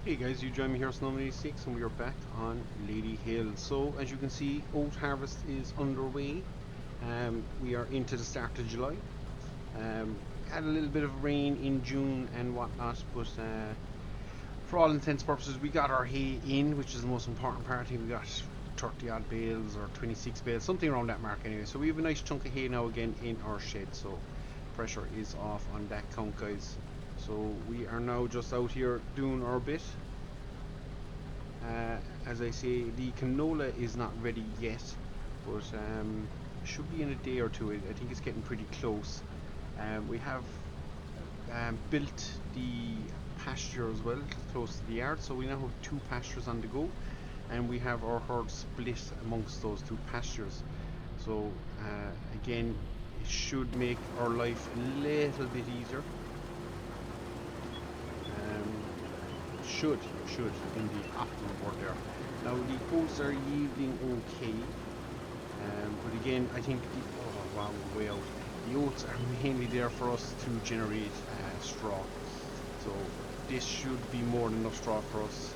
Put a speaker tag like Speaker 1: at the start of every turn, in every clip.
Speaker 1: Hey guys, you join me here Snow86 and we are back on Ladyhill. So as you can see, oat harvest is underway. We are into the start of July. Had a little bit of rain in June and whatnot, but for all intents and purposes we got our hay in, which is the most important part. I think we got 30 odd bales or 26 bales, something around that mark anyway. So we have a nice chunk of hay now again in our shed, so pressure is off on that count, guys. So we are now just out here doing our bit. As I say, the canola is not ready yet, but should be in a day or two. I think it's getting pretty close. We have built the pasture as well, close to the yard, so we now have two pastures on the go, and we have our herd split amongst those two pastures. So again, it should make our life a little bit easier. Should in the optimal word there. Now the oats are yielding okay, but again I think oh wow, way out. The oats are mainly there for us to generate straw, so this should be more than enough straw for us.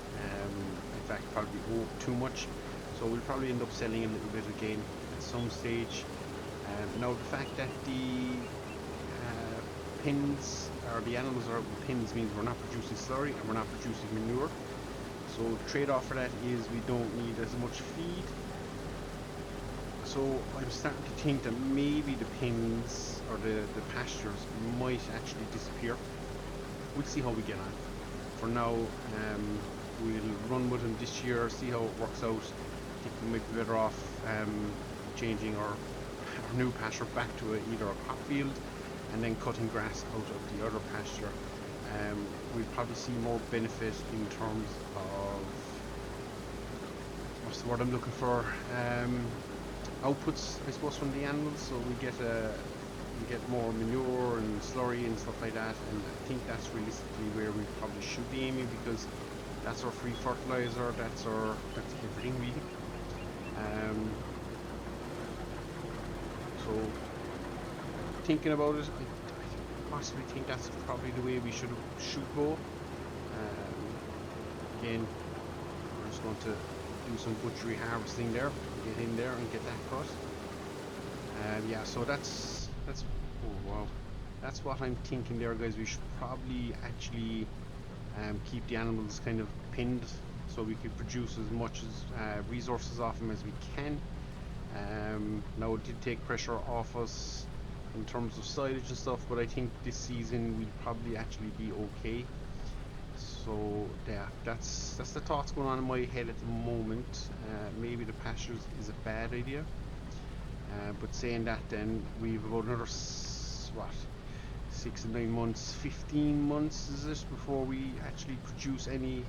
Speaker 1: In fact, probably too much, so we'll probably end up selling a little bit again at some stage. Now the fact that the pins or the animals are out in pins means we're not producing slurry and we're not producing manure. So the trade-off for that is we don't need as much feed. So I'm starting to think that maybe the pins or the pastures might actually disappear. We'll see how we get on. For now, we'll run with them this year, see how it works out. I think we might be better off changing our new pasture back to either a crop field and then cutting grass out of the other pasture. We'll probably see more benefit in terms of, what's the word I'm looking for, outputs I suppose from the animals, so we get more manure and slurry and stuff like that, and I think that's realistically where we probably should be aiming, because that's our free fertilizer, that's everything really. So thinking about it, I possibly think that's probably the way we should go. Again, we're just going to do some butchery harvesting there, get in there and get that cut. Yeah, so that's oh wow, that's what I'm thinking there, guys. We should probably actually keep the animals kind of pinned, so we could produce as much as resources off them as we can. Now it did take pressure off us in terms of silage and stuff, but I think this season we'll probably actually be okay. So yeah, that's the thoughts going on in my head at the moment. Maybe the pastures is a bad idea, but saying that, then we've about another 6 and 9 months, 15 months is it, before we actually produce any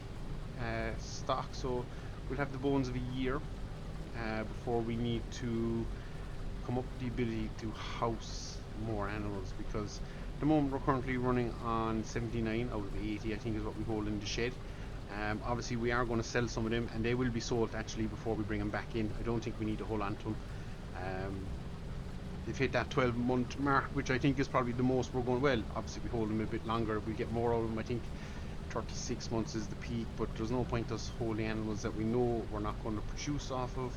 Speaker 1: stock. So we'll have the bones of a year before we need to come up with the ability to house more animals, because at the moment we're currently running on 79 out of 80, I think is what we hold in the shed. Obviously we are going to sell some of them, and they will be sold actually before we bring them back in. I don't think we need to hold on to them. They've hit that 12-month mark, which I think is probably the most we're going. Well, obviously we hold them a bit longer, we get more out of them. I think 36 months is the peak, but there's no point us holding animals that we know we're not going to produce off of.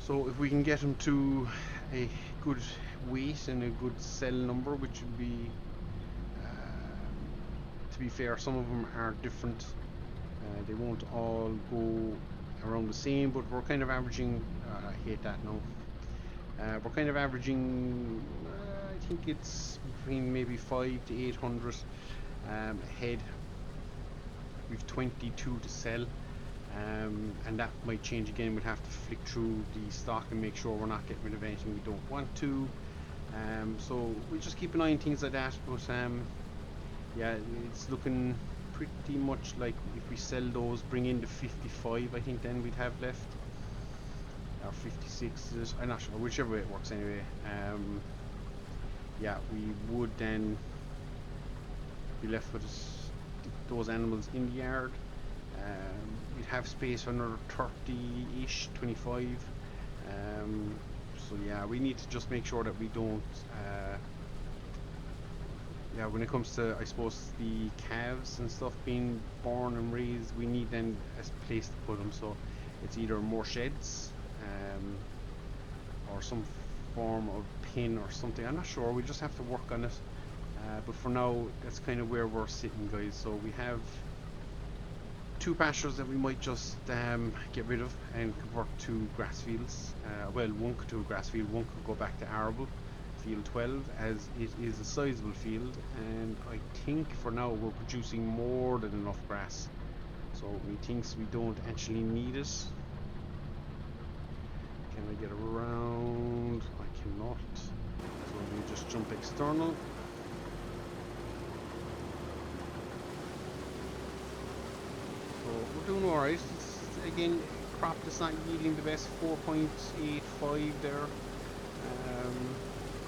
Speaker 1: So if we can get them to a good weight and a good cell number, which would be, to be fair, some of them are different. They won't all go around the same, but we're kind of averaging, I hate that now. We're kind of averaging, I think it's between maybe 5 to 800 head. We've 22 to sell. And that might change again. We'll have to flick through the stock and make sure we're not getting rid of anything we don't want to. So we'll just keep an eye on things like that. But yeah, it's looking pretty much like if we sell those, bring in the 55, I think then we'd have left, or 56. I'm not sure, whichever way it works anyway. Yeah, we would then be left with those animals in the yard. We'd have space for another 30-ish, 25. So yeah, we need to just make sure that we don't yeah, when it comes to, I suppose, the calves and stuff being born and raised, we need then a place to put them. So it's either more sheds, or some form of pin or something. I'm not sure. We just have to work on it. But for now, that's kind of where we're sitting, guys. So we have two pastures that we might just get rid of and convert to grass fields. Well, one could to a grass field, one could go back to arable, field 12, as it is a sizable field, and I think for now we're producing more than enough grass. So methinks we don't actually need it. Can I get around? I cannot. So we just jump external. So we're doing alright. Again, crop that's not yielding the best, 4.85 there.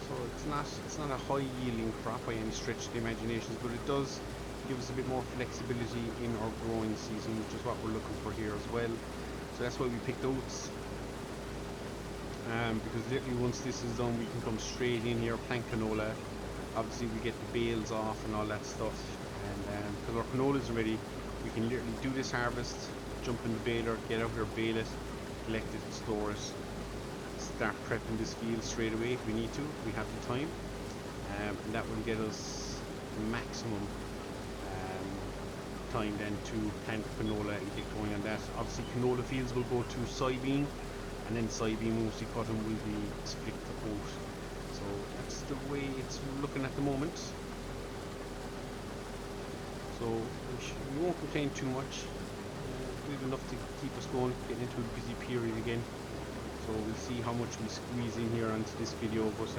Speaker 1: So it's not a high yielding crop by any stretch of the imaginations, but it does give us a bit more flexibility in our growing season, which is what we're looking for here as well. So that's why we picked oats. Because literally once this is done, we can come straight in here, plant canola. Obviously we get the bales off and all that stuff, and because our canola is ready, we can literally do this harvest, jump in the baler, get out here, bale it, collect it, store it, start prepping this field straight away if we need to. We have the time, and that will get us maximum time then to plant canola and get going on that. Obviously canola fields will go to soybean, and then soybean, once we cut them, will be split to oat. So that's the way it's looking at the moment. So we won't complain too much. We have enough to keep us going, getting into a busy period again. So we'll see how much we squeeze in here onto this video, but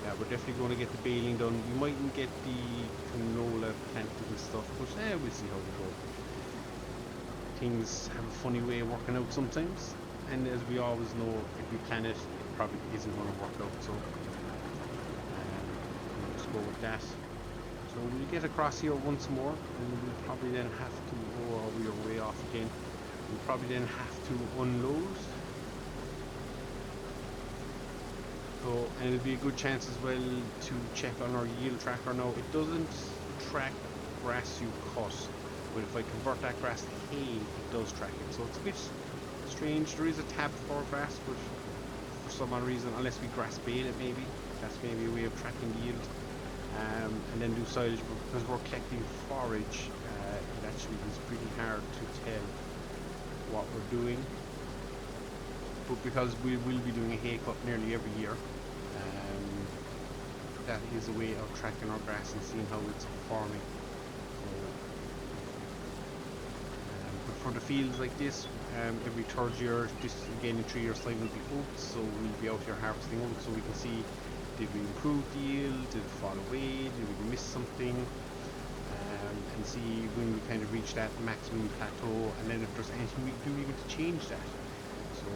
Speaker 1: yeah, we're definitely going to get the baling done. We mightn't get the canola planted and stuff, but we'll see how we go. Things have a funny way of working out sometimes, and as we always know, if we plan it, it probably isn't going to work out. So we'll just go with that. So we'll get across here once more, and we'll probably then have to, oh, we are way off again. We'll probably then have to unload. So, and it'll be a good chance as well to check on our yield tracker. Now, it doesn't track grass you cut, but if I convert that grass to hay, it does track it. So it's a bit strange. There is a tab for grass, but for some odd reason, unless we grass bale it maybe, that's maybe a way of tracking the yield. And then do silage, but because we're collecting forage, it actually is pretty hard to tell what we're doing. But because we will be doing a hay cut nearly every year, that is a way of tracking our grass and seeing how it's performing. So, but for the fields like this, every third year, this again in 3 years time will be oats, so we'll be out here harvesting oats so we can see, did we improve the yield, did it fall away, did we miss something, and see when we kind of reach that maximum plateau, and then if there's anything we can do even to change that. So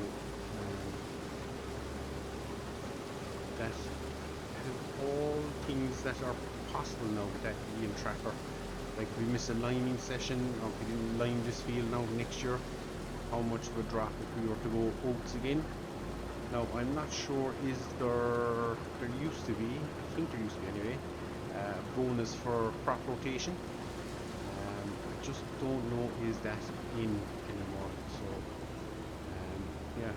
Speaker 1: that is all things that are possible now with that yield tracker. Like if we miss a liming session, or if we didn't lime this field now next year, how much would drop if we were to go oats again. Now I'm not sure, is there used to be, I think there used to be anyway, bonus for crop rotation. I just don't know is that in anymore. So yeah,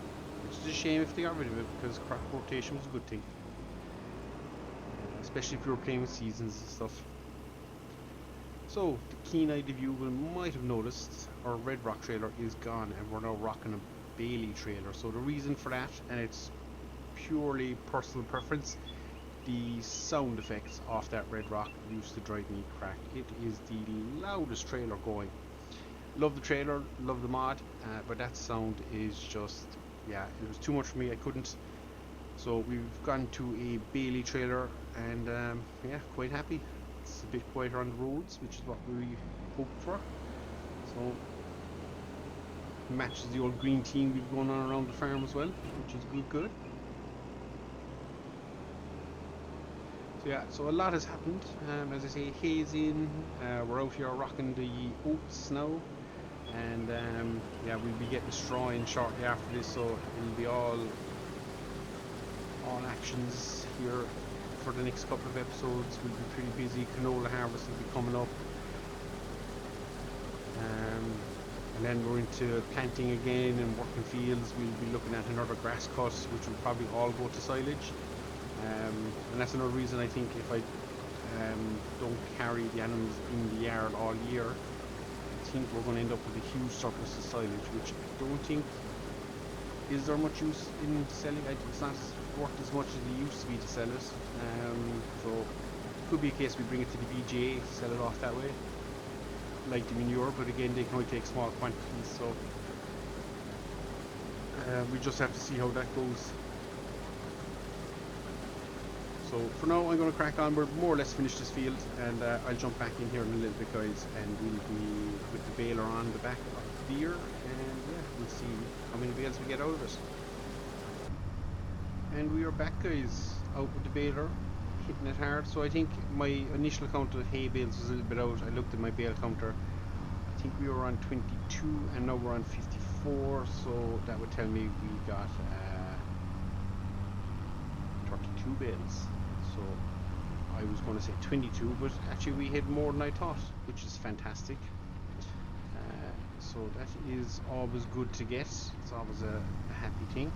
Speaker 1: it's a shame if they got rid of it, because crop rotation was a good thing, especially if you were playing with seasons and stuff. So the keen-eyed of you might have noticed our red rock trailer is gone, and we're now rocking a Bailey trailer. So the reason for that, and it's purely personal preference, the sound effects off that red rock used to drive me crack. It is the loudest trailer going. Love the trailer, love the mod, but that sound is just, yeah, it was too much for me. I couldn't. So we've gone to a Bailey trailer, and yeah, quite happy. It's a bit quieter on the roads, which is what we hoped for. So matches the old green team we've going on around the farm as well, which is good. So yeah, so a lot has happened. As I say, hay's in. We're out here rocking the oats now, and yeah, we'll be getting straw in shortly after this. So it'll be all actions here for the next couple of episodes. We'll be pretty busy. Canola harvest will be coming up. And then we're into planting again and working fields. We'll be looking at another grass cut, which will probably all go to silage. And that's another reason I think if I don't carry the animals in the yard all year, I think we're going to end up with a huge surplus of silage, which I don't think is there much use in selling. It's not worth as much as it used to be to sell it. So it could be a case we bring it to the BGA, sell it off that way, like the manure, but again they can only take small quantities, so we just have to see how that goes. So for now I'm going to crack on. We're more or less finished this field, and I'll jump back in here in a little bit, guys, and we'll be with the baler on the back of the ear, and yeah, we'll see how many bales we get out of it. And we are back, guys, out with the baler, hitting it hard. So I think my initial count of hay bales was a little bit out. I looked at my bale counter. I think we were on 22 and now we're on 54, so that would tell me we got 32 bales. So I was going to say 22, but actually we had more than I thought, which is fantastic. So that is always good to get. It's always a happy thing.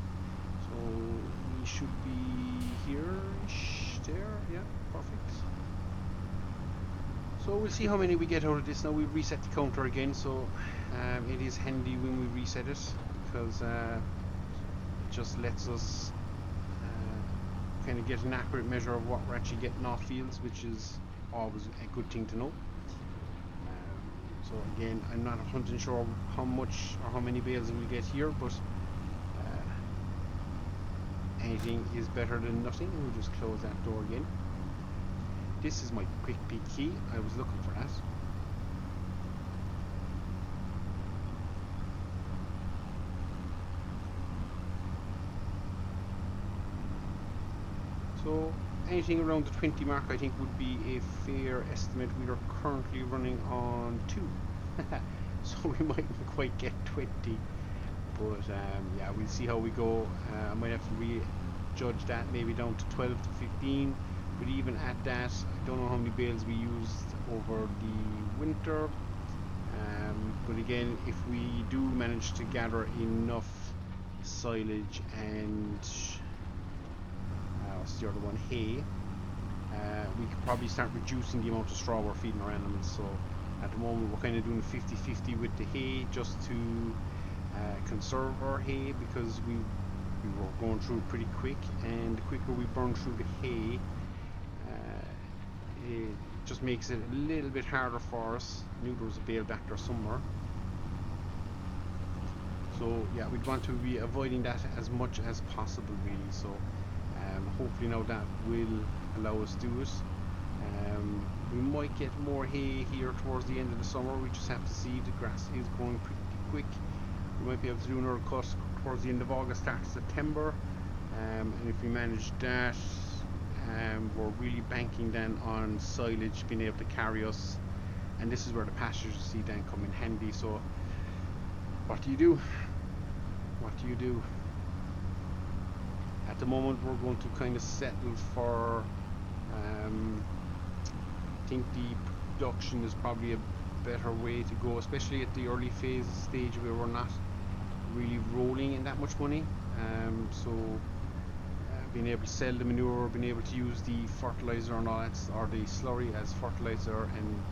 Speaker 1: So we should be here-ish, there, yeah, perfect. So we'll see how many we get out of this now. We've reset the counter again, so it is handy when we reset it, because it just lets us kind of get an accurate measure of what we're actually getting off fields, which is always a good thing to know. So again, I'm not 100% sure how much or how many bales we'll get here, but anything is better than nothing. We'll just close that door again. This is my quick peek key. I was looking for that. So anything around the 20 mark I think would be a fair estimate. We are currently running on 2. So we mightn't quite get 20. But yeah, we'll see how we go. I might have to re-judge that, maybe down to 12 to 15. But even at that, I don't know how many bales we used over the winter. But again, if we do manage to gather enough silage and what's the other one, hay, we could probably start reducing the amount of straw we're feeding our animals. So at the moment we're kind of doing 50-50 with the hay, just to conserve our hay, because we were going through pretty quick, and the quicker we burn through the hay, it just makes it a little bit harder for us. I knew there was a bale back there somewhere. So yeah, we'd want to be avoiding that as much as possible, really. So hopefully now that will allow us to do it. We might get more hay here towards the end of the summer. We just have to see. The grass is growing pretty quick. We might be able to do another cut towards the end of August, start of September, and if we manage that, we're really banking then on silage being able to carry us, and this is where the pastures, you see, then come in handy. So what do you do? What do you do? At the moment we're going to kind of settle for I think the production is probably a better way to go, especially at the early phase stage where we're not really rolling in that much money. So being able to sell the manure, being able to use the fertilizer and all that, or the slurry as fertilizer, and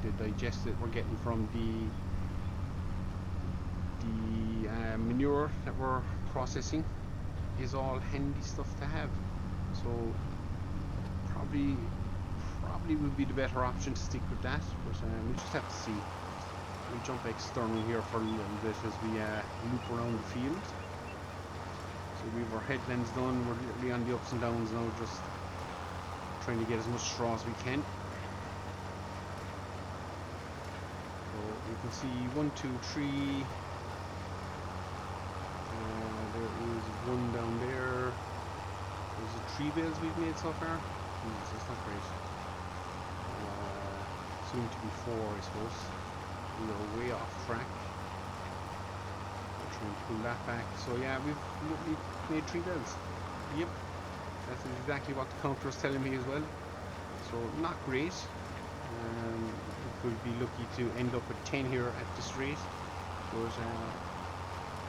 Speaker 1: the digestate we're getting from the manure that we're processing is all handy stuff to have. So probably would be the better option to stick with that, but we just have to see. We'll jump external here for a little bit as we loop around the field. So we've our headlands done. We're literally on the ups and downs now, just trying to get as much straw as we can. So you can see 1, 2, 3. There is one down there. There's the 3 bales we've made so far. That's not great. Soon to be 4, I suppose. We are way off track. We'll try and pull that back. So yeah, we've literally made 3 bales. Yep. That's exactly what the counter is telling me as well. So not great. We could be lucky to end up at 10 here at this rate. But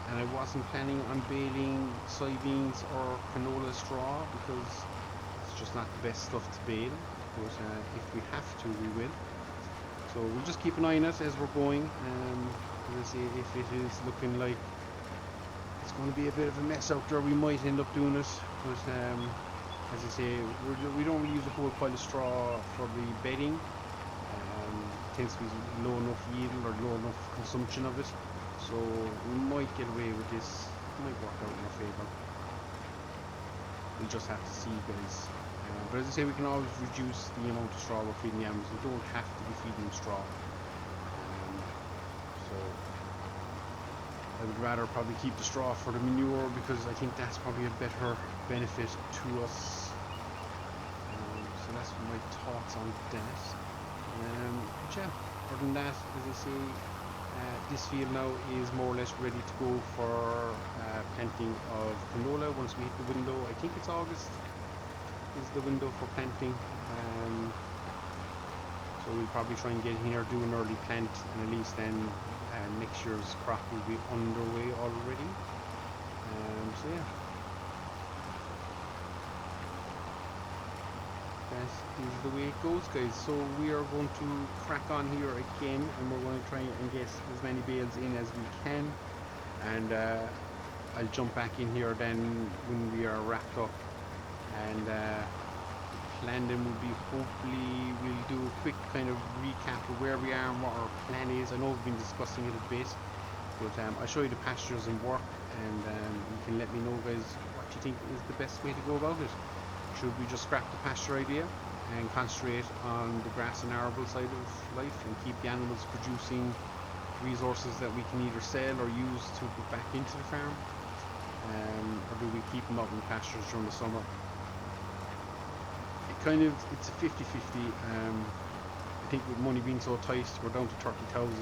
Speaker 1: and I wasn't planning on baling soybeans or canola straw because it's just not the best stuff to bale. But if we have to, we will. So we'll just keep an eye on it as we're going. We'll see if it is looking like it's going to be a bit of a mess out there. We might end up doing it, but as I say, we don't really use a whole pile of straw for the bedding. It tends to be low enough yield or low enough consumption of it, so we might get away with this. It might work out in our favour. We'll just have to see, guys. But as I say, we can always reduce the amount of straw we're feeding the animals. We don't have to be feeding them straw. So I would rather probably keep the straw for the manure because I think that's probably a better benefit to us. So that's my thoughts on that. But yeah, other than that, as I say, this field now is more or less ready to go for planting of canola once we hit the window. I think it's August is the window for planting. So we'll probably try and get in here, do an early plant, and at least then next year's crop will be underway already. So yeah, that is the way it goes, guys. So we are going to crack on here again, and we're going to try and get as many bales in as we can, and I'll jump back in here then when we are wrapped up, and plan then will be, hopefully we'll do a quick kind of recap of where we are and what our plan is. I know we've been discussing it a bit, but I'll show you the pastures and work, and you can let me know, guys, what you think is the best way to go about it. Should we just scrap the pasture idea and concentrate on the grass and arable side of life and keep the animals producing resources that we can either sell or use to put back into the farm, or do we keep them out in the pastures during the summer? It's a 50-50. I think with money being so tight, we're down to 30,000.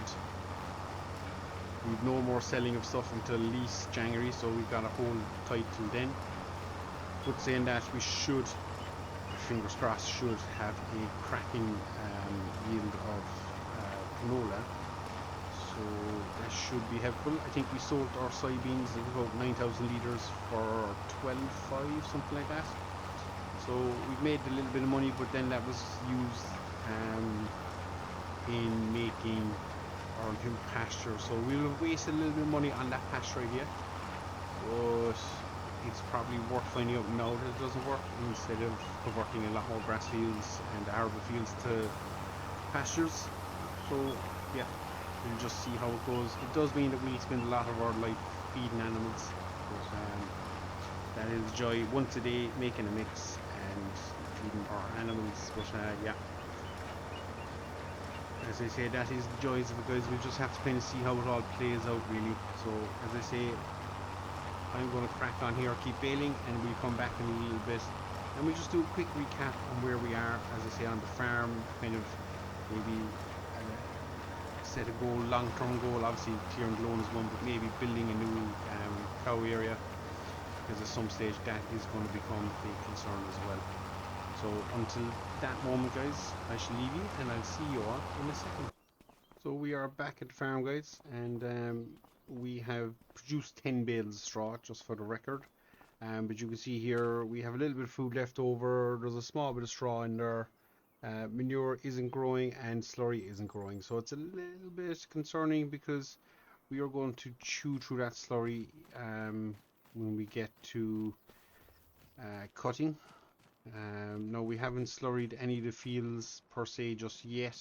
Speaker 1: We've no more selling of stuff until at least January, so we've got a hold tight till then. But saying that, we should, fingers crossed, should have a cracking yield of canola. So that should be helpful. I think we sold our soybeans at about 9,000 litres for 12.5, something like that. So we've made a little bit of money, but then that was used in making our new pasture. So we'll waste a little bit of money on that pasture idea, but it's probably worth finding out now that it doesn't work, instead of converting a lot more grass fields and arable fields to pastures. So yeah, we'll just see how it goes. It does mean that we spend a lot of our life feeding animals, but that is the joy. Once a day, making a mix and feeding our animals. But yeah, as I say, that is the joys of it, guys. We just have to kind of see how it all plays out, really. So as I say, I'm going to crack on here, keep baling, and we'll come back in a little bit and we'll just do a quick recap on where we are, as I say, on the farm. Kind of maybe set a goal, long-term goal. Obviously clearing the loan is one, but maybe building a new cow area, because at some stage that is going to become a concern as well. So until that moment, guys, I shall leave you, and I'll see you all in a second. So we are back at the farm, guys, and we have produced 10 bales of straw, just for the record. But you can see here we have a little bit of food left over. There's a small bit of straw in there. Manure isn't growing and slurry isn't growing, so it's a little bit concerning, because we are going to chew through that slurry when we get to cutting. No, we haven't slurried any of the fields per se just yet,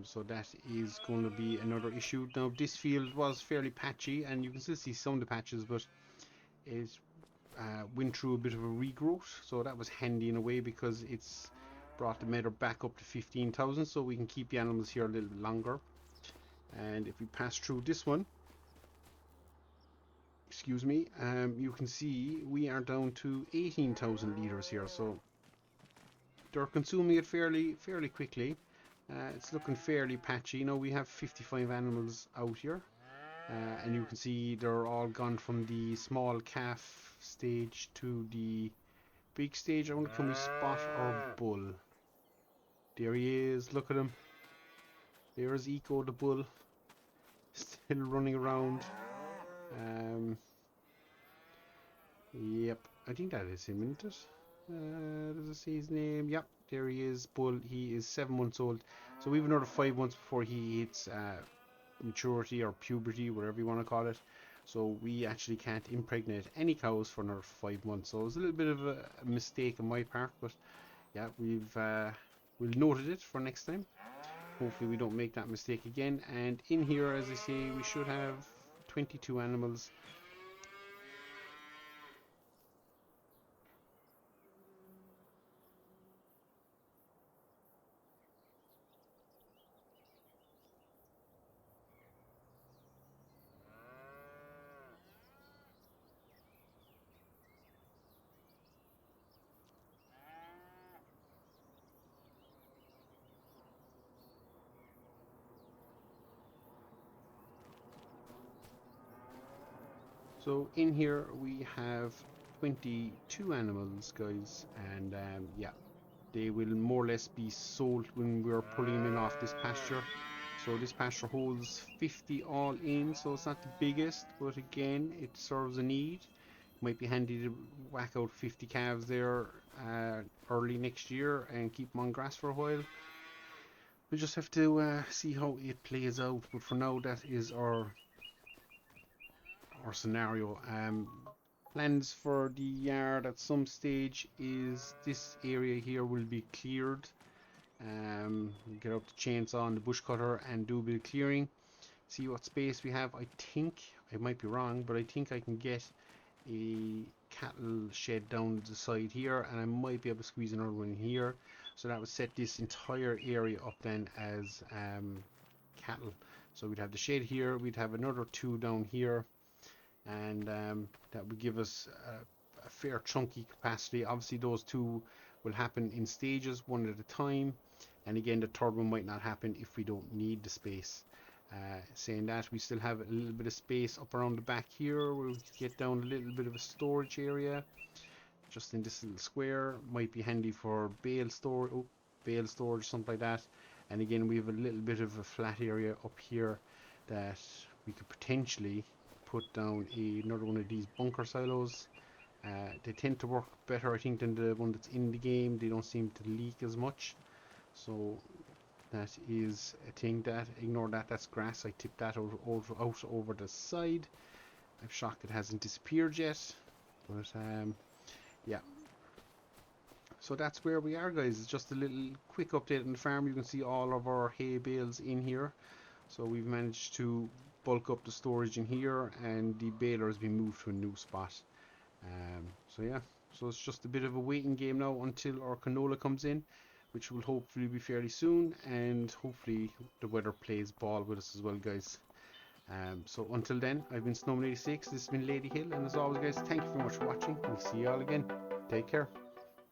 Speaker 1: so that is going to be another issue. Now this field was fairly patchy, and you can still see some of the patches, but it went through a bit of a regrowth, so that was handy in a way, because it's brought the meadow back up to 15,000, so we can keep the animals here a little bit longer. And if we pass through this one, excuse me, you can see we are down to 18,000 litres here, so they're consuming it fairly quickly. It's looking fairly patchy. Now we have 55 animals out here, and you can see they're all gone from the small calf stage to the big stage. I wonder, can we spot our bull? There he is. Look at him. There's Eco the bull, still running around. Yep, I think that is him, isn't it? Does it say his name? Yep, there he is. Bull. He is 7 months old. So we have another 5 months before he hits maturity or puberty, whatever you want to call it. So we actually can't impregnate any cows for another 5 months. So it was a little bit of a mistake on my part, but yeah, we'll noted it for next time. Hopefully we don't make that mistake again. And in here, as I say, we should have 22 animals. So in here we have 22 animals, guys, and yeah, they will more or less be sold when we're pulling them in off this pasture. So this pasture holds 50 all in, so it's not the biggest, but again, it serves a need. Might be handy to whack out 50 calves there early next year and keep them on grass for a while. We just have to see how it plays out, but for now that is our scenario. Plans for the yard at some stage is this area here will be cleared. Get out the chainsaw and the bush cutter and do a bit of clearing. See what space we have. I think, I might be wrong, but I think I can get a cattle shed down the side here, and I might be able to squeeze another one in here. So that would set this entire area up then as cattle. So we'd have the shed here, we'd have another 2 down here, and that would give us a fair chunky capacity. Obviously those 2 will happen in stages, 1 at a time, and again the third one might not happen if we don't need the space. Saying that, we still have a little bit of space up around the back here where we can get down a little bit of a storage area just in this little square. Might be handy for bale storage, something like that. And again, we have a little bit of a flat area up here that we could potentially put down another one of these bunker silos. They tend to work better, I think, than the one that's in the game. They don't seem to leak as much, so that is a thing. That, ignore that, that's grass. I tipped that out over the side. I'm shocked it hasn't disappeared yet, but yeah, so that's where we are, guys. It's just a little quick update on the farm. You can see all of our hay bales in here. So we've managed to bulk up the storage in here, and the baler has been moved to a new spot. So yeah, so it's just a bit of a waiting game now until our canola comes in, which will hopefully be fairly soon, and hopefully the weather plays ball with us as well, guys. So until then, I've been Snowman86, this has been Ladyhill, and as always, guys, thank you very much for watching. We'll see you all again. Take care.